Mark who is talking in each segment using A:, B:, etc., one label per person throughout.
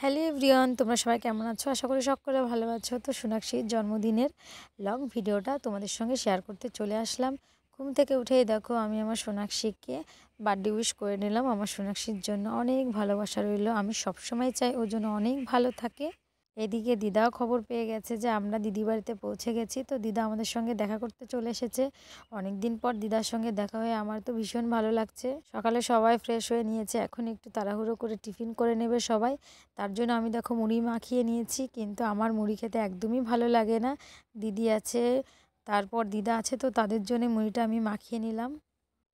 A: Hello everyone, তোমরা সবাই কেমন আছো? আশা করি সকলে ভালো আছো। তো সোনাক্ষীর জন্মদিনের লং ভিডিওটা তোমাদের সঙ্গে শেয়ার করতে চলে আসলাম। ঘুম থেকে উঠেই দেখো আমি আমার সোনাক্ষীকে বার্থডে উইশ করে নিলাম। আমার সোনাক্ষীর জন্য অনেক ভালোবাসা রইল। আমি সবসময় চাই ও জন্য অনেক ভালো থাকে। এদিকে দিদাও খবর পেয়ে গেছে যে আমরা দিদি বাড়িতে পৌঁছে গেছি। তো দিদা আমাদের সঙ্গে দেখা করতে চলে এসেছে। অনেক দিন পর দিদার সঙ্গে দেখা হয়ে আমার তো ভীষণ ভালো লাগছে। সকালে সবাই ফ্রেশ হয়ে নিয়েছে, এখন একটু তাড়াহুড়ো করে টিফিন করে নেবে সবাই। তার জন্য আমি দেখো মুড়ি মাখিয়ে নিয়েছি, কিন্তু আমার মুড়ি খেতে একদমই ভালো লাগে না। দিদি আছে, তারপর দিদা আছে, তো তাদের জন্য মুড়িটা আমি মাখিয়ে নিলাম।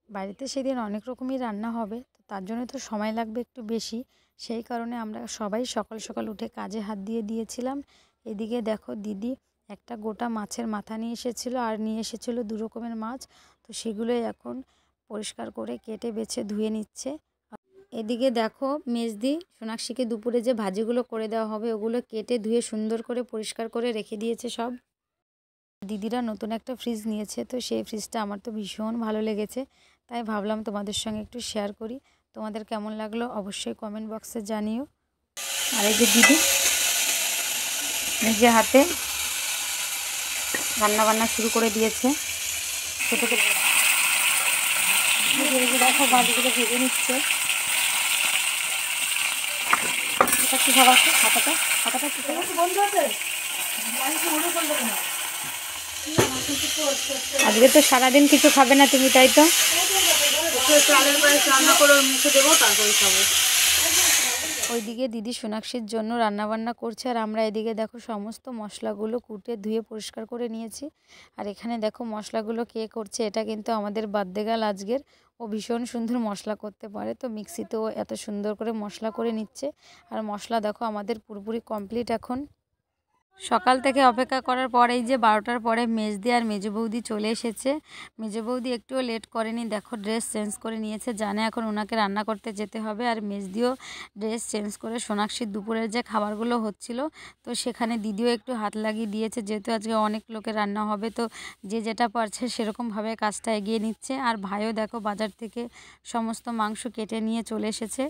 A: বাড়িতে সেদিন অনেক রকমই রান্না হবে, তো তার জন্য তো সময় লাগবে একটু বেশি। সেই কারণে আমরা সবাই সকাল সকাল উঠে কাজে হাত দিয়ে দিয়েছিলাম। এদিকে দেখো দিদি একটা গোটা মাছের মাথা নিয়ে এসেছিলো, আর নিয়ে এসেছিলো 2 রকমের মাছ। তো সেগুলোই এখন পরিষ্কার করে কেটে বেছে ধুয়ে নিচ্ছে। এদিকে দেখো মেজদি সোনাক্ষীকে দুপুরে যে ভাজিগুলো করে দেওয়া হবে ওগুলো কেটে ধুয়ে সুন্দর করে পরিষ্কার করে রেখে দিয়েছে সব। দিদিরা নতুন একটা ফ্রিজ নিয়েছে, তো সেই ফ্রিজটা আমার তো ভীষণ ভালো লেগেছে, তাই ভাবলাম তোমাদের সঙ্গে একটু শেয়ার করি। তোমাদের কেমন লাগলো অবশ্যই কমেন্ট বক্সে জানিও। আর এই যে দিদি নিজে হাতে রান্নাবান্না শুরু করে দিয়েছে। ছোটো ছোটো দেখো ভাজিগুলো ভেজে নিচ্ছে। এটা কি খাবার খাতাটা খাতাটা কি বন্ধ আছে? আজকে তো সারাদিন কিছু খাবে না তুমি, তাই তো? ওইদিকে দিদি সোনাক্ষীর জন্য রান্নাবান্না করছে, আর আমরা এদিকে দেখো সমস্ত মশলাগুলো কুটে ধুয়ে পরিষ্কার করে নিয়েছি। আর এখানে দেখো মশলাগুলো কে করছে, এটা কিন্তু আমাদের বার্থডে গার্ল আজকের। ও ভীষণ সুন্দর মশলা করতে পারে, তো মিক্সিতেও এত সুন্দর করে মশলা করে নিচ্ছে। আর মশলা দেখো আমাদের পুরোপুরি কমপ্লিট এখন। সকাল থেকে অপেক্ষা করার পর এই যে 12টার পরে মেজদি আর মেজো বৌদি চলে এসেছে। মেজো বৌদি একটুও লেট করেনি, দেখো ড্রেস চেঞ্জ করে নিয়েছে, জানে এখন ওনাকে রান্না করতে যেতে হবে। আর মেজদিও ড্রেস চেঞ্জ করে সোনাক্ষীর দুপুরের যে খাবারগুলো হচ্ছিল, তো সেখানে দিদিও একটু হাত লাগিয়ে দিয়েছে, যেহেতু আজকে অনেক লোকের রান্না হবে, তো যে যেটা পারছে সেরকমভাবে কাজটা এগিয়ে নিচ্ছে। আর ভাইও দেখো বাজার থেকে সমস্ত মাংস কেটে নিয়ে চলে এসেছে।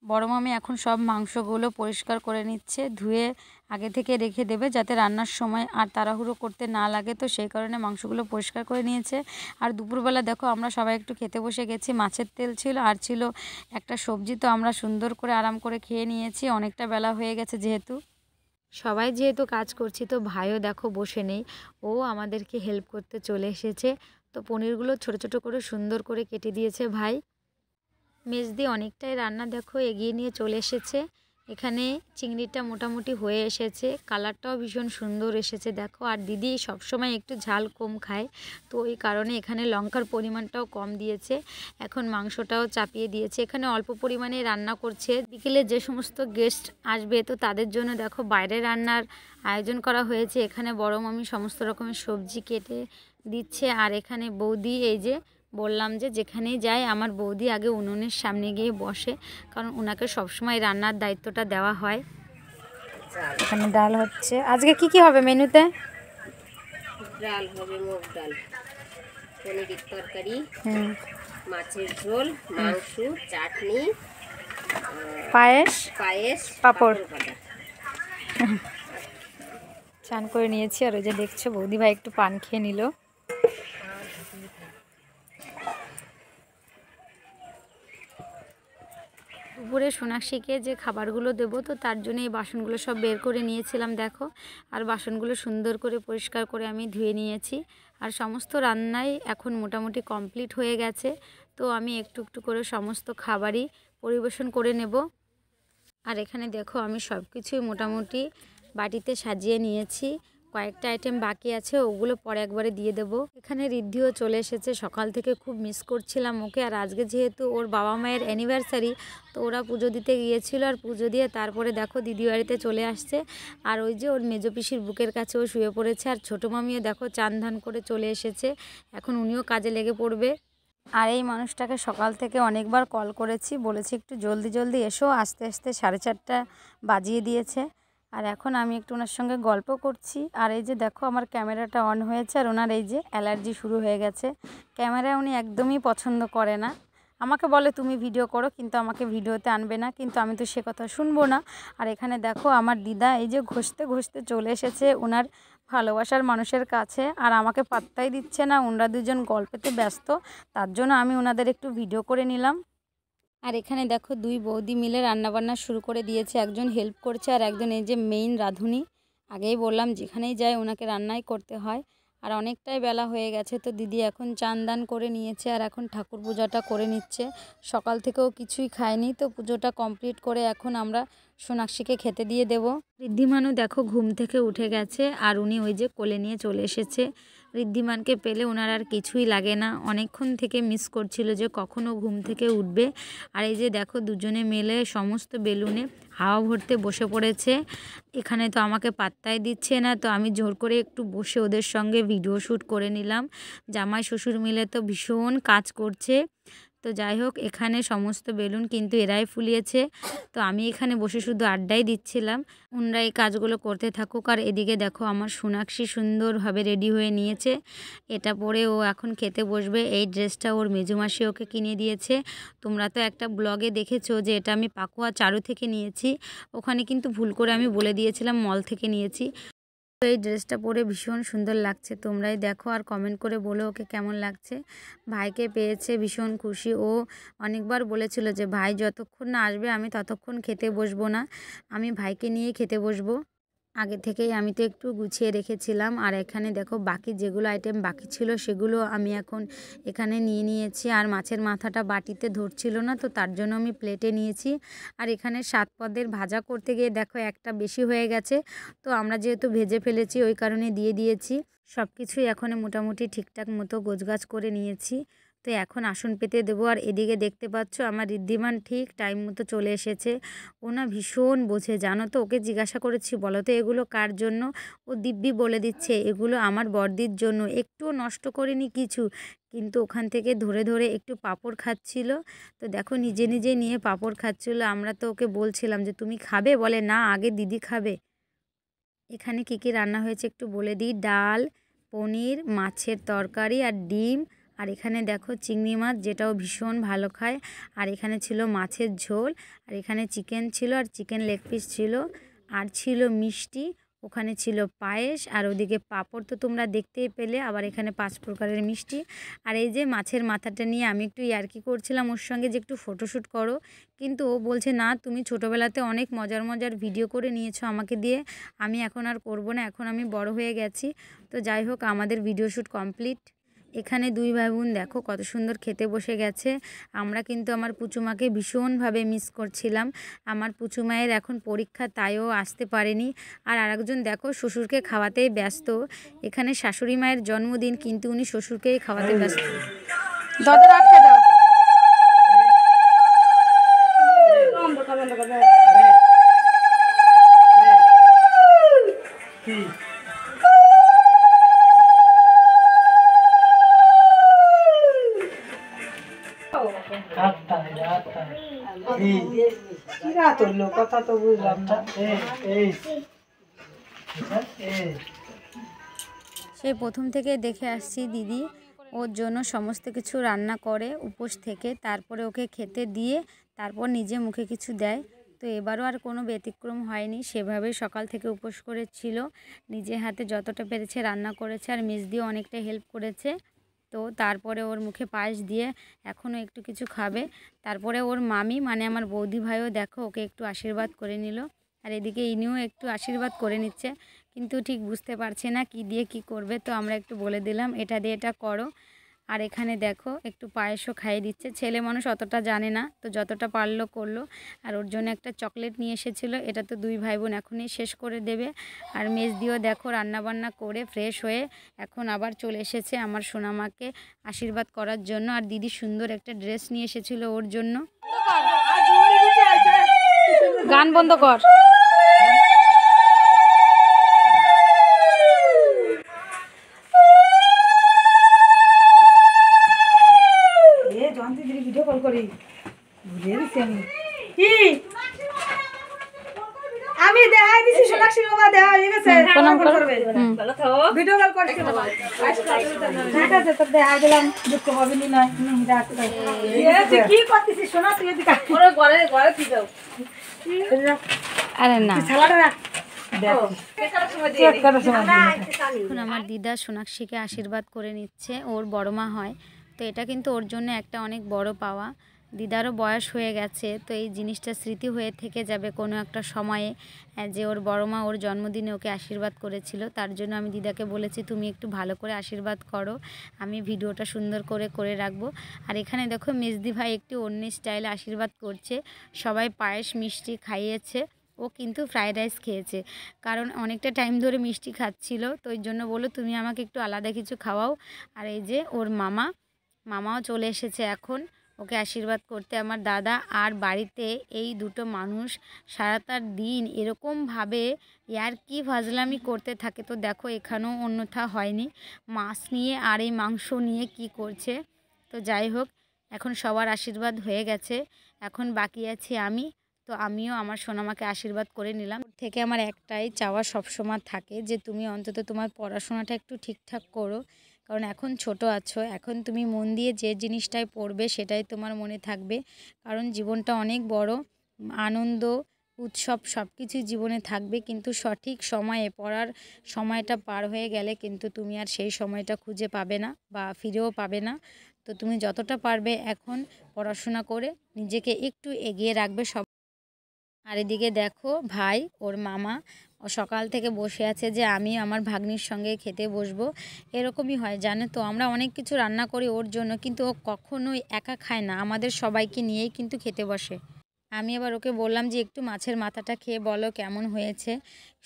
A: বড় মামি এখন সব মাংসগুলো পরিষ্কার করে নিচ্ছে, ধুয়ে আগে থেকে রেখে দেবে যাতে রান্নার সময় আর তাড়াহুড়ো করতে না লাগে, তো সেই কারণে মাংসগুলো পরিষ্কার করে নিয়েছে। আর দুপুরবেলা দেখো আমরা সবাই একটু খেতে বসে গেছি, মাছের তেল ছিল আর ছিল একটা সবজি, তো আমরা সুন্দর করে আরাম করে খেয়ে নিয়েছি। অনেকটা বেলা হয়ে গেছে যেহেতু সবাই কাজ করছি, তো ভাইও দেখো বসে নেই, ও আমাদেরকে হেল্প করতে চলে এসেছে। তো পনিরগুলো ছোট ছোট করে সুন্দর করে কেটে দিয়েছে ভাই। মেজদি অনেকটাই রান্না দেখো এগিয়ে নিয়ে চলে এসেছে। এখানে চিংড়িটা মোটামুটি হয়ে এসেছে, কালারটাও ভীষণ সুন্দর এসেছে দেখো। আর দিদি সবসময় একটু ঝাল কম খায়, তো ওই কারণে এখানে লঙ্কার পরিমাণটাও কম দিয়েছে। এখন মাংসটাও চাপিয়ে দিয়েছে, এখানে অল্প পরিমাণে রান্না করছে। বিকেলে যে সমস্ত গেস্ট আসবে তো তাদের জন্য দেখো বাইরে রান্নার আয়োজন করা হয়েছে। এখানে বড় মামি সমস্ত রকমের সবজি কেটে দিচ্ছে, আর এখানে বৌদি এই যে বললাম যে যেখানেই যায় আমার বৌদি আগে উনুনের সামনে গিয়ে বসে, কারণ ওনাকে সবসময় রান্নার দায়িত্বটা দেওয়া হয়। এখানে ডাল হচ্ছে, আজকে কি হবে মেনুতে?
B: ডাল হবে, মুগ ডাল, পনিরের তরকারি, মাছের ঝোল, মাংস, চাটনি,
A: পায়েস, পাঁপড়।
B: ভাজা।
A: চান করে নিয়েছি, আর ওই যে দেখছো বৌদি ভাই একটু পান খেয়ে নিল। দুপুরে সোনাক্ষীকে যে খাবারগুলো দেবো, তো তার জন্য এই বাসনগুলো সব বের করে নিয়েছিলাম দেখো। আর বাসনগুলো সুন্দর করে পরিষ্কার করে আমি ধুয়ে নিয়েছি। আর সমস্ত রান্নাই এখন মোটামুটি কমপ্লিট হয়ে গেছে, তো আমি একটু একটু করে সমস্ত খাবারই পরিবেশন করে নেব। আর এখানে দেখো আমি সব কিছুই মোটামুটি বাটিতে সাজিয়ে নিয়েছি, কয়েকটা আইটেম বাকি আছে, ওগুলো পরে একবারে দিয়ে দেবো। এখানে ঋদ্ধিও চলে এসেছে, সকাল থেকে খুব মিস করছিলাম ওকে। আর আজকে যেহেতু ওর বাবা মায়ের অ্যানিভার্সারি, তো ওরা পুজো দিতে গিয়েছিল, আর পুজো দিয়ে তারপরে দেখো দিদি বাড়িতে চলে আসছে। আর ওই যে ওর মেজো পিসির বুকের কাছে ও শুয়ে পড়েছে। আর ছোটো মামিও দেখো চান ধান করে চলে এসেছে, এখন উনিও কাজে লেগে পড়বে। আর এই মানুষটাকে সকাল থেকে অনেকবার কল করেছি, বলেছি একটু জলদি জলদি এসো, আস্তে আস্তে 4:30 বাজিয়ে দিয়েছে। আর এখন আমি একটু ওনার সঙ্গে গল্প করছি। আর এই যে দেখো আমার ক্যামেরাটা অন হয়েছে, আর ওনার এই যে অ্যালার্জি শুরু হয়ে গেছে, ক্যামেরা উনি একদমই পছন্দ করে না। আমাকে বলে তুমি ভিডিও করো, কিন্তু আমাকে ভিডিওতে আনবে না, কিন্তু আমি তো সে কথা শুনবো না। আর এখানে দেখো আমার দিদা এই যে ঘষতে ঘষতে চলে এসেছে ওনার ভালোবাসার মানুষের কাছে, আর আমাকে পাত্তাই দিচ্ছে না। ওনারা দুজন গল্পেতে ব্যস্ত, তার জন্য আমি ওনাদের একটু ভিডিও করে নিলাম। আর এখানে দেখো দুই বৌদি মিলে রান্নাবান্না শুরু করে দিয়েছে, একজন হেল্প করছে আর একজন এই যে মেইন রাঁধুনি। আগেই বললাম যেখানেই যায় ওনাকে রান্নাই করতে হয়। আর অনেকটাই বেলা হয়ে গেছে, তো দিদি এখন চান দান করে নিয়েছে আর এখন ঠাকুর পূজাটা করে নিচ্ছে। সকাল থেকেও কিছুই খায়নি, তো পুজোটা কমপ্লিট করে এখন আমরা সোনাক্ষীকে খেতে দিয়ে দেব। ঋদ্ধিমানও দেখো ঘুম থেকে উঠে গেছে আর উনি ওই যে কোলে নিয়ে চলে এসেছে। ঋদ্ধিমানকে পেলে ওনার আর কিছুই লাগে না, অনেকক্ষণ থেকে মিস করছিল যে কখনো ঘুম থেকে উঠবে। আর এই যে দেখো দুজনে মিলে সমস্ত বেলুনে হাওয়া ভরতে বসে পড়েছে। এখানে তো আমাকে পাত্তাই দিচ্ছে না, তো আমি জোর করে একটু বসে ওদের সঙ্গে ভিডিও শ্যুট করে নিলাম। জামাই শ্বশুর মিলে তো ভীষণ কাজ করছে। তো যাই হোক, এখানে সমস্ত বেলুন কিন্তু এরাই ফুলিয়েছে, তো আমি এখানে বসে শুধু আড্ডাই দিচ্ছিলাম। ওনারা এই কাজগুলো করতে থাকুক। আর এদিকে দেখো আমার সোনাক্ষী সুন্দরভাবে রেডি হয়ে নিয়েছে, এটা পরে ও এখন খেতে বসবে। এই ড্রেসটা ওর মেজুমাসি ওকে কিনে দিয়েছে। তোমরা তো একটা ব্লগে দেখেছো যে এটা আমি পাকুয়া চারু থেকে নিয়েছি, ওখানে কিন্তু ভুল করে আমি বলে দিয়েছিলাম মল থেকে নিয়েছি। এই ড্রেসটা পরে ভীষণ সুন্দর লাগছে, তোমরাই দেখো আর কমেন্ট করে বলো ওকে কেমন লাগছে। ভাইকে পেয়েছে, ভীষণ খুশি। ও অনেকবার বলেছিল যে ভাই যতক্ষণ না আসবে আমি ততক্ষণ খেতে বসবো না, আমি ভাইকে নিয়ে খেতে বসবো। আগে থেকেই আমি তো একটু গুছিয়ে রেখেছিলাম। আর এখানে দেখো বাকি যেগুলো আইটেম বাকি ছিল সেগুলো আমি এখন এখানে নিয়ে নিয়েছি। আর মাছের মাথাটা বাটিতে ধরছিল না, তো তার জন্য আমি প্লেটে নিয়েছি। আর এখানে 7 পদের ভাজা করতে গিয়ে দেখো একটা বেশি হয়ে গেছে, তো আমরা যেহেতু ভেজে ফেলেছি ওই কারণে দিয়ে দিয়েছি। সব কিছুই এখন মোটামুটি ঠিকঠাক মতো গোছগাছ করে নিয়েছি, তো এখন আসন পেতে দেবো। আর এদিকে দেখতে পাচ্ছ আমার ঋদ্ধিমান ঠিক টাইম মতো চলে এসেছে। ও না ভীষণ বোঝে জানো তো, ওকে জিজ্ঞাসা করেছি বলো তো এগুলো কার জন্য, ও দিব্যি বলে দিচ্ছে এগুলো আমার বড়দির জন্য, একটুও নষ্ট করিনি কিছু। কিন্তু ওখান থেকে ধরে ধরে একটু পাঁপড় খাচ্ছিল, তো দেখো নিজে নিজে নিয়ে পাঁপড় খাচ্ছিল। আমরা তো ওকে বলছিলাম যে তুমি খাবে, বলে না আগে দিদি খাবে। এখানে কি কি রান্না হয়েছে একটু বলে দিই। ডাল, পনির, মাছের তরকারি আর ডিম। আর এখানে দেখো চিংড়ি মাছ, যেটাও ভীষণ ভালো খায়। আর এখানে ছিল মাছের ঝোল, আর এখানে চিকেন ছিল আর চিকেন লেগ পিস ছিল, আর ছিল মিষ্টি, ওখানে ছিল পায়েস, আর ওদিকে পাঁপড় তো তোমরা দেখতেই পেলে। আবার এখানে 5 প্রকারের মিষ্টি। আর এই যে মাছের মাথাটা নিয়ে আমি একটু ইয়ার্কি করছিলাম ওর সঙ্গে যে একটু ফটোশ্যুট করো, কিন্তু ও বলছে না তুমি ছোটোবেলাতে অনেক মজার মজার ভিডিও করে নিয়েছো আমাকে দিয়ে, আমি এখন আর করব না, এখন আমি বড় হয়ে গেছি। তো যাই হোক আমাদের ভিডিও শ্যুট কমপ্লিট। এখানে দুই ভাই বোন দেখো কত সুন্দর খেতে বসে গেছে। আমরা কিন্তু আমার পুচুমাকে ভীষণভাবে মিস করছিলাম। আমার পুচুমায়ের এখন পরীক্ষা, তাইও আসতে পারেনি। আর আরেকজন দেখো শ্বশুরকে খাওয়াতেই ব্যস্ত। এখানে শাশুড়ি মায়ের জন্মদিন, কিন্তু উনি শ্বশুরকেই খাওয়াতে ব্যস্ত। দরজা আটকে দাও। কথা তো বুঝলাম না। সেই প্রথম থেকে দেখে আসছি দিদি ওর জন্য সমস্ত কিছু রান্না করে উপোস থেকে, তারপরে ওকে খেতে দিয়ে তারপর নিজে মুখে কিছু দেয়। তো এবারও আর কোনো ব্যতিক্রম হয়নি, সেভাবেই সকাল থেকে উপোস করেছিল, নিজে হাতে যতটা পেরেছে রান্না করেছে, আর মেজদিও অনেকটা হেল্প করেছে। তো তারপরে ওর মুখে পায়েস দিয়ে এখনও একটু কিছু খাবে। তারপরে ওর মামি মানে আমার বৌদি ভাইও দেখো ওকে একটু আশীর্বাদ করে নিল। আর এদিকে ইনিও একটু আশীর্বাদ করে নিচ্ছে, কিন্তু ঠিক বুঝতে পারছে না কি দিয়ে কি করবে। তো আমরা একটু বলে দিলাম এটা দিয়ে এটা করো। আর এখানে দেখো একটু পায়েসও খাইয়ে দিচ্ছে। ছেলে মানুষ অতটা জানে না, তো যতটা পারলো করলো। আর ওর জন্য একটা চকলেট নিয়ে এসেছিলো, এটা তো দুই ভাই বোন এখনই শেষ করে দেবে। আর মেজদিও দেখো রান্নাবান্না করে ফ্রেশ হয়ে এখন আবার চলে এসেছে আমার সোনামাকে আশীর্বাদ করার জন্য। আর দিদি সুন্দর একটা ড্রেস নিয়ে এসেছিলো ওর জন্য। গান বন্ধ কর। ভিডিও কল করি ভুলে গেছি আমি। কি
C: আমি দেখাই দিছি সোনাক্ষী বাবা দেওয়া হয়ে গেছে
A: প্রণাম করো।
C: ভিডিও কল করছি দেখা আছে তো দেখাই দিলাম দুঃখ হবে নি নয় কি করতেছিস সোনা তুই এদিকে ওরে ঘরে ঘরে তুই যাও
A: আরে না
C: ছালাটা রাখ
A: এখন আমার দিদা সোনাক্ষীকে আশীর্বাদ করে নিচ্ছে, ওর বড় মা হয়। তো এটা কিন্তু ওর জন্য একটা অনেক বড় পাওয়া। দিদারও বয়স হয়ে গেছে, তো এই জিনিসটা স্মৃতি হয়ে থেকে যাবে কোনো একটা সময়ে, যে ওর বড় মা ওর জন্মদিনে ওকে আশীর্বাদ করেছিল। তার জন্য আমি দিদাকে বলেছি তুমি একটু ভালো করে আশীর্বাদ করো, আমি ভিডিওটা সুন্দর করে রাখবো। আর এখানে দেখো মেজদি ভাই একটু অন্য স্টাইলে আশীর্বাদ করছে, সবাই পায়েস মিষ্টি খাইয়েছে, ও কিন্তু ফ্রাইড রাইস খেয়েছে, কারণ অনেকটা টাইম ধরে মিষ্টি খাচ্ছিল, তো ওই জন্য বললো তুমি আমাকে একটু আলাদা কিছু খাওয়াও। আর এই যে ওর মামাও চলে এসেছে এখন ওকে আশীর্বাদ করতে, আমার দাদা। আর বাড়িতে এই দুটো মানুষ সারাটা দিন এরকমভাবে কি ফাজলামি করতে থাকে। তো দেখো এখানেও অন্যথা হয়নি, মাছ নিয়ে আর এই মাংস নিয়ে কি করছে। তো যাই হোক, এখন সবার আশীর্বাদ হয়ে গেছে, এখন বাকি আছি আমি। তো আমিও আমার সোনামাকে আশীর্বাদ করে নিলাম। থেকে আমার একটাই চাওয়া সবসময় থাকে যে তুমি অন্তত তোমার পড়াশোনাটা একটু ঠিকঠাক করো, কারণ এখন ছোট আছো, এখন তুমি মন দিয়ে যে জিনিসটাই পড়বে সেটাই তোমার মনে থাকবে। কারণ জীবনটা অনেক বড়, আনন্দ উৎসব সব কিছুই জীবনে থাকবে, কিন্তু সঠিক সময়ে পড়ার সময়টা পার হয়ে গেলে কিন্তু তুমি আর সেই সময়টা খুঁজে পাবে না বা ফিরেও পাবে না। তো তুমি যতটা পারবে এখন পড়াশোনা করে নিজেকে একটু এগিয়ে রাখবে সব। আর এদিকে দেখো ভাই ওর মামা ও সকাল থেকে বসে আছে যে আমি আমার ভাগ্নির সঙ্গে খেতে বসবো। এরকমই হয় জানো তো, আমরা অনেক কিছু রান্না করি ওর জন্য, কিন্তু ও কখনোই একা খায় না, আমাদের সবাইকে নিয়েই কিন্তু খেতে বসে। আমি আবার ওকে বললাম যে একটু মাছের মাথাটা খেয়ে বলো কেমন হয়েছে।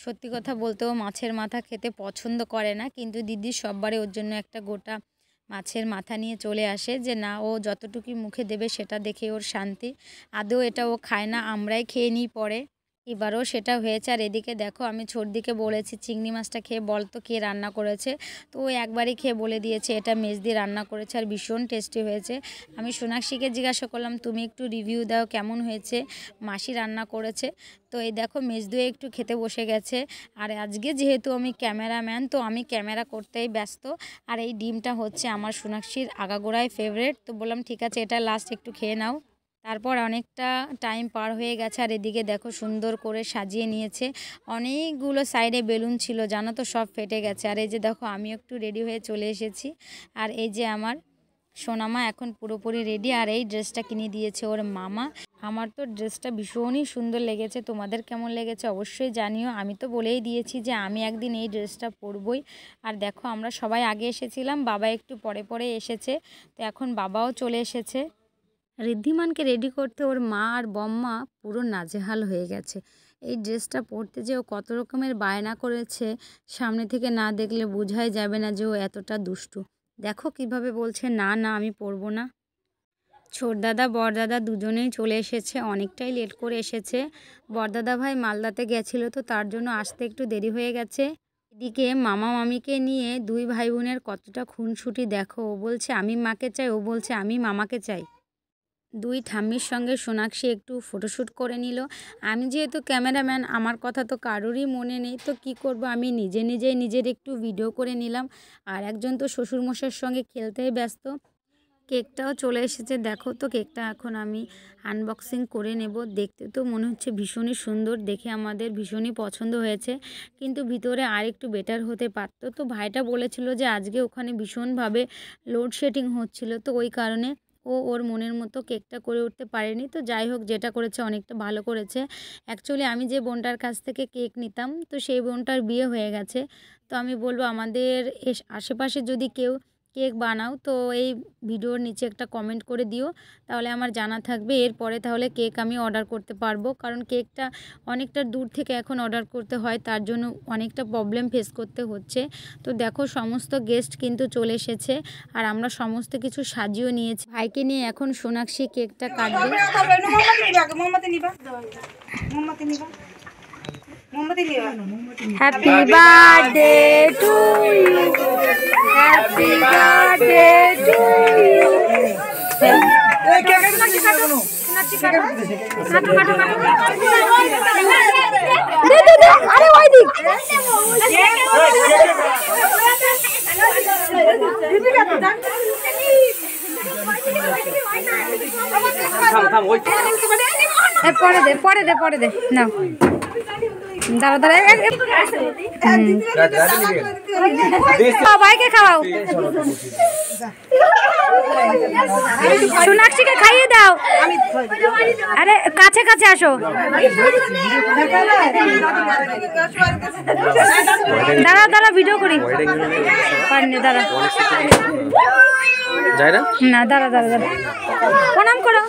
A: সত্যি কথা বলতে ও মাছের মাথা খেতে পছন্দ করে না, কিন্তু দিদি সববারে ওর জন্য একটা গোটা মাছের মাথা নিয়ে চলে আসে, যে না ও যতটুকুই মুখে দেবে সেটা দেখে ওর শান্তি। আদৌ এটা ও খায় না, আমরাই খেয়ে নিই পরে। এবারও সেটা হয়েছে। আর এদিকে দেখো আমি ছোটদিকে বলেছি চিংড়ি মাছটা খেয়ে বল তো কে রান্না করেছে, তো ও একবারই খেয়ে বলে দিয়েছে এটা মেজদি রান্না করেছে আর ভীষণ টেস্টি হয়েছে। আমি সোনাক্ষীকে জিজ্ঞাসা করলাম তুমি একটু রিভিউ দাও কেমন হয়েছে, মাসি রান্না করেছে। তো এই দেখো মেজদুয়ে একটু খেতে বসে গেছে। আর আজকে যেহেতু আমি ক্যামেরাম্যান, তো আমি ক্যামেরা করতেই ব্যস্ত। আর এই ডিমটা হচ্ছে আমার সোনাক্ষীর আগাগোড়ায় ফেভারিট, তো বললাম ঠিক আছে এটা লাস্ট একটু খেয়ে নাও। তারপর অনেকটা টাইম পার হয়ে গেছে, আর এদিকে দেখো সুন্দর করে সাজিয়ে নিয়েছে, অনেকগুলো সাইডে বেলুন ছিল জানো তো, সব ফেটে গেছে। আর এই যে দেখো আমি একটু রেডি হয়ে চলে এসেছি, আর এই যে আমার সোনামা এখন পুরোপুরি রেডি। আর এই ড্রেসটা কিনে দিয়েছে ওর মামা। আমার তো ড্রেসটা ভীষণই সুন্দর লেগেছে, তোমাদের কেমন লেগেছে অবশ্যই জানিও। আমি তো বলেই দিয়েছি যে আমি একদিন এই ড্রেসটা পরবই। আর দেখো আমরা সবাই আগে এসেছিলাম, বাবা একটু পরে এসেছে, তো এখন বাবাও চলে এসেছে। ঋদ্ধিমানকে রেডি করতে ওর মা আর বম্মা পুরো নাজেহাল হয়ে গেছে। এই ড্রেসটা পরতে যে ও কত রকমের বায়না করেছে, সামনে থেকে না দেখলে বোঝাই যাবে না যে ও এতটা দুষ্টু। দেখো কিভাবে বলছে না না আমি পরবো না। ছোটদাদা বড়দাদা দুজনেই চলে এসেছে, অনেকটাই লেট করে এসেছে। বড়দাদা ভাই মালদাতে গেছিলো, তো তার জন্য আসতে একটু দেরি হয়ে গেছে। এদিকে মামা মামিকে নিয়ে দুই ভাই বোনের কতটা খুনসুটি দেখো, ও বলছে আমি মাকে চাই, ও বলছে আমি মামাকে চাই। দুই ঠাম্মির সঙ্গে সোনাক্ষী একটু ফটোশ্যুট করে নিল। আমি যেহেতু ক্যামেরাম্যান আমার কথা তো কারোরই মনে নেই, তো কি করব আমি নিজেই নিজের একটু ভিডিও করে নিলাম। আর একজন তো শ্বশুরমশাইয়ের সঙ্গে খেলতেই ব্যস্ত। কেকটাও চলে এসেছে, দেখো তো কেকটা এখন আমি আনবক্সিং করে নেব। দেখতে তো মনে হচ্ছে ভীষণই সুন্দর, দেখে আমাদের ভীষণই পছন্দ হয়েছে, কিন্তু ভিতরে আর একটু বেটার হতে পারতো। তো ভাইটা বলেছিল যে আজকে ওখানে ভীষণভাবে লোডশেডিং হচ্ছিল, তো ওই কারণে ও ওর মনের মতো কেকটা করে উঠতে পারেনি। তো যাই হোক যেটা করেছে অনেকটা ভালো করেছে। অ্যাকচুয়ালি আমি যে বোনটার কাছ থেকে কেক নিতাম, তো সেই বোনটার বিয়ে হয়ে গেছে। তো আমি বলবো আমাদের আশেপাশে যদি কেউ কেক বানাও তো এই ভিডিওর নিচে একটা কমেন্ট করে দিও, তাহলে আমার জানা থাকবে, এরপরে তাহলে কেক আমি অর্ডার করতে পারবো। কারণ কেকটা অনেকটা দূর থেকে এখন অর্ডার করতে হয়, তার জন্য অনেকটা প্রবলেম ফেস করতে হচ্ছে। তো দেখো সমস্ত গেস্ট কিন্তু চলে এসেছে, আর আমরা সমস্ত কিছু সাজিয়েও নিয়েছি। ভাইকে নিয়ে এখন সোনাক্ষী কেকটা কাটবে। Happy birthday to you, happy birthday to you. পরে দে না দাঁড়া দাঁড়া সবাইকে খাওয়াও সোনাক্ষীকে খাইয়ে দাও আরে কাছে কাছে আসো দাঁড়া দাঁড়া ভিডিও করি দাঁড়া না দাঁড়া দাঁড়া দাঁড়া প্রণাম করো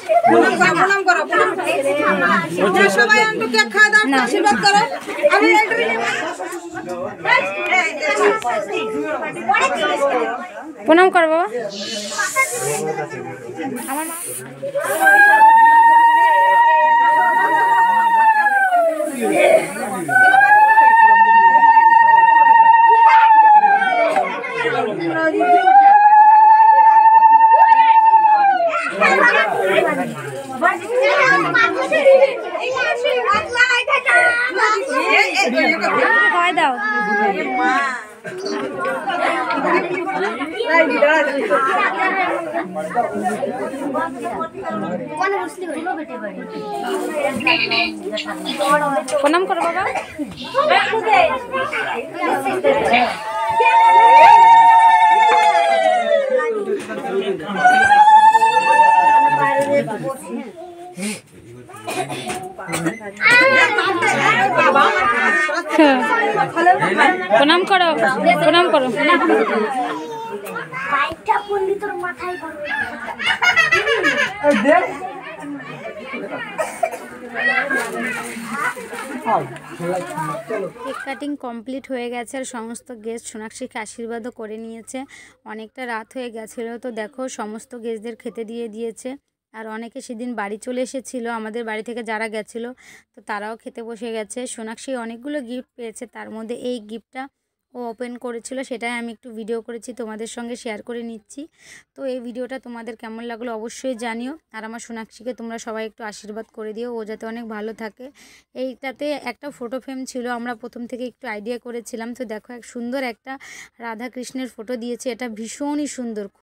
A: প্রণাম করো বাবা আমার খাওয়াই দাও প্রণাম করো বাবা প্রণাম করো প্রণাম করো কেক কাটিং কমপ্লিট হয়ে গেছে আর সমস্ত গেস্ট সোনাক্ষীকে আশীর্বাদও করে নিয়েছে। অনেকটা রাত হয়ে গেছিলো তো দেখো সমস্ত গেস্টদের খেতে দিয়ে দিয়েছে। আর অনেকে সেদিন বাড়ি চলে এসেছিলো আমাদের বাড়ি থেকে যারা গেছিলো তো তারাও খেতে বসে গেছে। সোনাক্ষী অনেকগুলো গিফট পেয়েছে, তার মধ্যে এই গিফটটা ও ওপেন করেছিল, সেটাই আমি একটু ভিডিও করেছি তোমাদের সঙ্গে শেয়ার করে নিচ্ছি। তো এই ভিডিওটা তোমাদের কেমন লাগলো অবশ্যই জানিও। আর আমার সোনাক্ষীকে তোমরা সবাই একটু আশীর্বাদ করে দিও, ও যাতে অনেক ভালো থাকে। এইটাতে একটা ফটো ফ্রেম ছিল, আমরা প্রথম থেকে একটু আইডিয়া করেছিলাম। তো দেখো এক সুন্দর একটা রাধা কৃষ্ণের ফটো দিয়েছে, এটা ভীষণই সুন্দর।